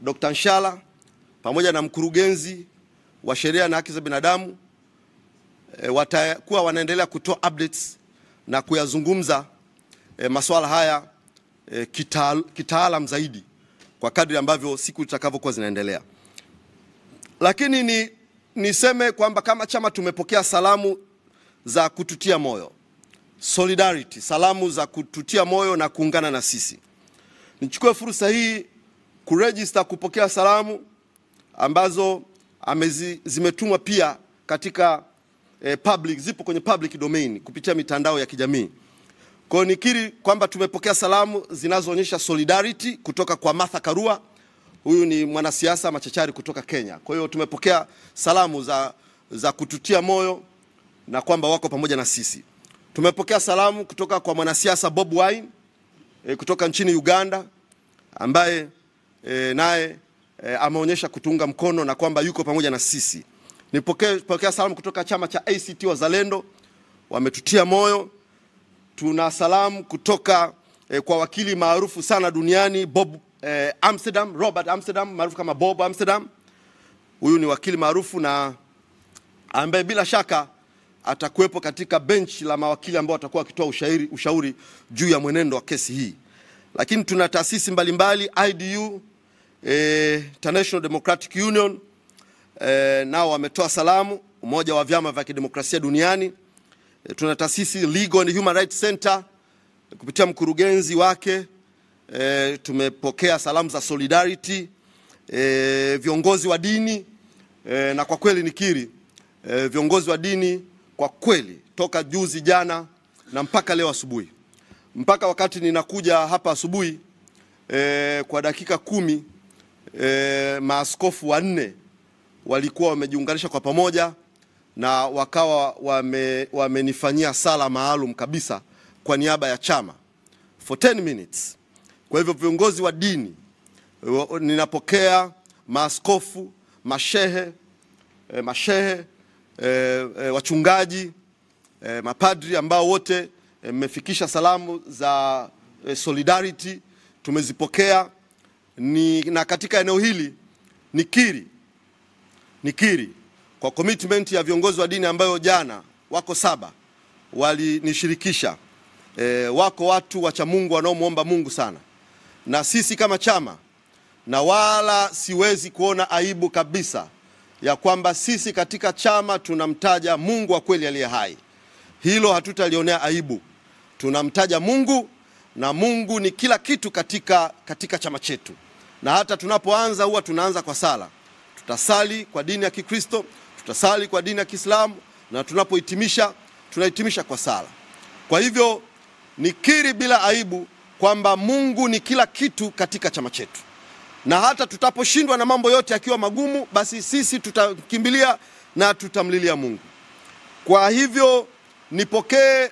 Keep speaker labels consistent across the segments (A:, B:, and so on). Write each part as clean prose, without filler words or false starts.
A: Dr. Nshala pamoja na mkurugenzi wa sheria na haki za binadamu watakuwa wanaendelea kutoa updates na kuyazungumza masuala haya kitaalam zaidi kwa kadri ambavyo siku zitakavyokuwa zinaendelea. Lakini niseme kwamba kama chama tumepokea salamu za kututia moyo, solidarity, salamu za kututia moyo na kuungana na sisi. Nichukue fursa hii kuregister kupokea salamu ambazo zimetumwa pia katika public, zipo kwenye public domain kupitia mitandao ya kijamii. Kwa nikiri kwamba tumepokea salamu zinazoonyesha solidarity kutoka kwa Martha Karua. Huyu ni mwanasiasa machachari kutoka Kenya. Kwa hiyo tumepokea salamu za kututia moyo na kwamba wako pamoja na sisi. Tumepokea salamu kutoka kwa mwanasiasa Bob Wine kutoka nchini Uganda, ambaye naye ameonyesha kutunga mkono na kwamba yuko pamoja na sisi. Nipokea salamu kutoka chama cha ACT Wazalendo, wametutia moyo. Tuna salamu kutoka kwa wakili maarufu sana duniani Robert Amsterdam, maarufu kama Bob Amsterdam. Huyu ni wakili maarufu na ambaye bila shaka atakuwepo katika bench la mawakili ambao watakuwa wakitoa ushauri juu ya mwenendo wa kesi hii. Lakini tuna taasisi mbalimbali, IDU, International Democratic Union, nao wametoa salamu, umoja wa vyama vya kidemokrasia duniani. Tuna taasisi Legal and Human Rights Center kupitia mkurugenzi wake, tumepokea salamu za solidarity. Viongozi wa dini, na kwa kweli nikiri, viongozi wa dini kwa kweli toka juzi jana na mpaka leo asubuhi, mpaka wakati ninakuja hapa asubuhi, kwa dakika 10 maaskofu 4 walikuwa wamejiunganisha kwa pamoja na wakawa wamenifanyia sala maalum kabisa kwa niaba ya chama for 10 minutes. Kwa hivyo viongozi wa dini, ninapokea maaskofu, mashehe, wachungaji, mapadri ambao wote mmefikisha salamu za solidarity, tumezipokea. Na katika eneo hili nikiri kwa commitment ya viongozi wa dini ambayo jana wako 7 walinishirikisha. Wako watu wacha Mungu wanaomuomba Mungu sana, na sisi kama chama, na wala siwezi kuona aibu kabisa ya kwamba sisi katika chama tunamtaja Mungu wa kweli aliye hai. Hilo hatutalionea aibu. Tunamtaja Mungu, na Mungu ni kila kitu katika chama chetu. Na hata tunapoanza huwa tunaanza kwa sala. Tutasali kwa dini ya Kikristo, tutasali kwa dini ya Kiislamu, na tunapohitimisha tunahitimisha kwa sala. Kwa hivyo nikiri bila aibu kwamba Mungu ni kila kitu katika chama chetu. Na hata tutaposhindwa na mambo yote yakiwa magumu, basi sisi tutakimbilia na tutamlilia Mungu. Kwa hivyo nipokee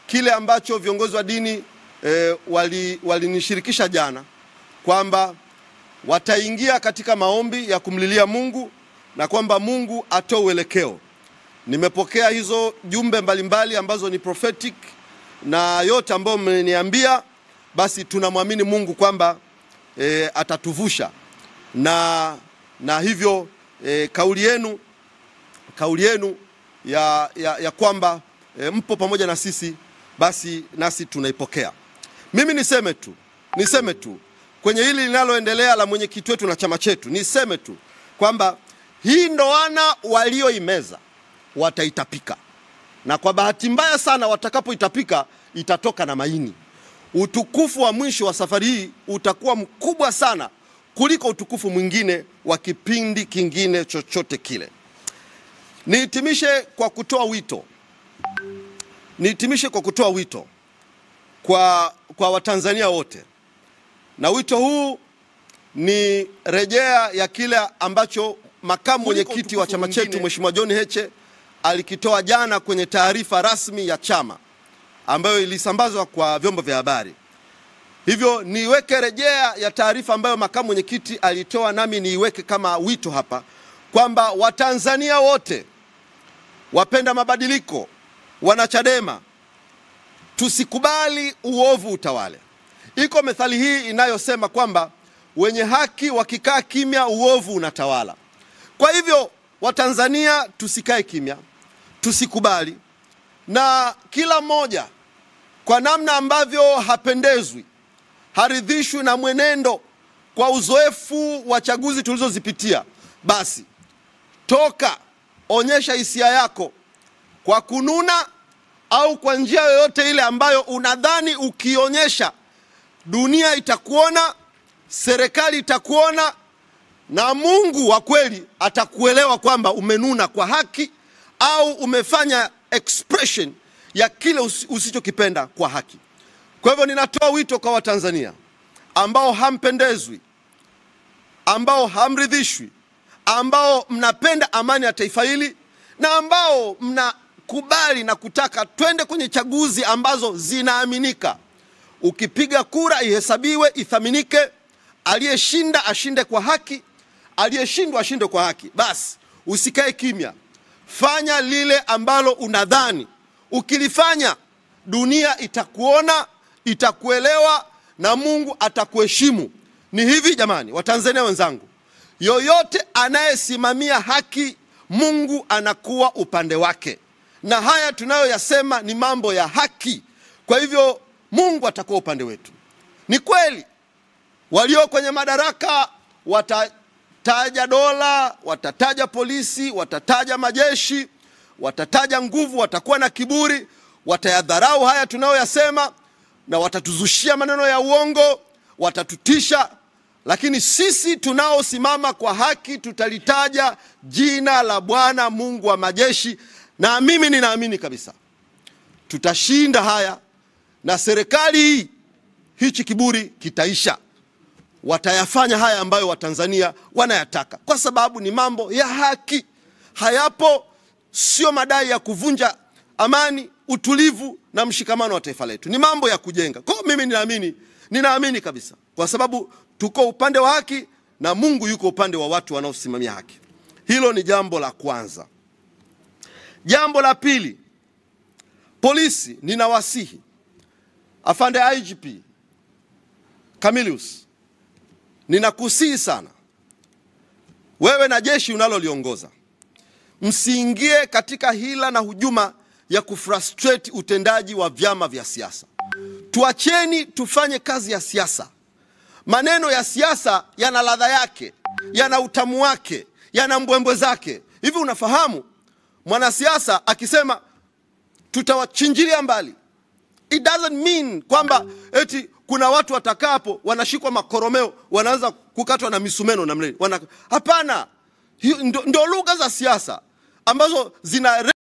A: kile ambacho viongozi wa dini walinishirikisha jana, kwamba wataingia katika maombi ya kumlilia Mungu na kwamba Mungu atoe uelekeo. Nimepokea hizo jumbe mbalimbali ambazo ni prophetic, na yote ambayo mmeniambia, basi tunamwamini Mungu kwamba atatuvusha. Na hivyo kauli yenu ya kwamba mpo pamoja na sisi, basi nasi tunaipokea. Mimi niseme tu kwenye hili linaloendelea la mwenyekiti wetu na chama chetu, niseme tu kwamba hii ndoana walioimeza wataitapika, na kwa bahati mbaya sana watakapoitapika itatoka na maini. Utukufu wa mwisho wa safari hii utakuwa mkubwa sana kuliko utukufu mwingine wa kipindi kingine chochote kile. Nihitimishe kwa kutoa wito kwa Watanzania wote. Na wito huu ni rejea ya kile ambacho makamu mwenyekiti wa chama chetu Mheshimiwa John Heche alikitoa jana kwenye taarifa rasmi ya chama ambayo ilisambazwa kwa vyombo vya habari. Hivyo niweke rejea ya taarifa ambayo makamu mwenyekiti alitoa, nami niiweke kama wito hapa kwamba Watanzania wote, wapenda mabadiliko, wanachadema, tusikubali uovu utawale. Iko methali hii inayosema kwamba wenye haki wakikaa kimya, uovu unatawala. Kwa hivyo Watanzania tusikae kimya, tusikubali, na kila mmoja kwa namna ambavyo hapendezwi, haridhishwi na mwenendo kwa uzoefu wa chaguzi tulizozipitia, basi toka, onyesha hisia yako kwa kununa au kwa njia yoyote ile ambayo unadhani ukionyesha dunia itakuona, serikali itakuona, na Mungu wa kweli atakuelewa kwamba umenuna kwa haki au umefanya expression ya kile usichokipenda kwa haki. Kwa hivyo ninatoa wito kwa Watanzania ambao hampendezwi, ambao hamridhishwi, ambao mnapenda amani ya taifa hili, na ambao mnakubali na kutaka twende kwenye chaguzi ambazo zinaaminika. Ukipiga kura ihesabiwe, ithaminike, aliyeshinda ashinde kwa haki, aliyeshindwa ashinde kwa haki. Basi usikae kimya, fanya lile ambalo unadhani ukilifanya dunia itakuona, itakuelewa, na Mungu atakuheshimu. Ni hivi jamani, Watanzania wenzangu, yoyote anayesimamia haki, Mungu anakuwa upande wake, na haya tunayoyasema ni mambo ya haki. Kwa hivyo Mungu atakuwa upande wetu. Ni kweli walio kwenye madaraka watataja dola, watataja polisi, watataja majeshi, watataja nguvu, watakuwa na kiburi, watayadharau haya tunayoyasema, na watatuzushia maneno ya uongo, watatutisha. Lakini sisi tunaosimama kwa haki tutalitaja jina la Bwana Mungu wa majeshi, na mimi ninaamini kabisa tutashinda haya, na serikali hii, hichi kiburi kitaisha. Watayafanya haya ambayo Watanzania wanayataka, kwa sababu ni mambo ya haki. Hayapo, sio madai ya kuvunja amani, utulivu na mshikamano wa taifa letu. Ni mambo ya kujenga. Kwa mimi ninaamini kabisa, kwa sababu tuko upande wa haki na Mungu yuko upande wa watu wanaosimamia haki. Hilo ni jambo la kwanza. Jambo la pili, polisi, ninawasihi afande IGP Camillus, ninakusihi sana, wewe na jeshi unaloliongoza, msiingie katika hila na hujuma ya kufrustrate utendaji wa vyama vya siasa. Tuacheni tufanye kazi ya siasa. Maneno ya siasa yana ladha yake, yana utamu wake, yana mbwembwe zake. Hivi unafahamu mwanasiasa akisema tutawachinjilia mbali, it doesn't mean kwamba eti kuna watu watakapo wanashikwa makoromeo wanaanza kukatwa na misumeno na mleni. Hapana, ndio lugha za siasa ambazo zina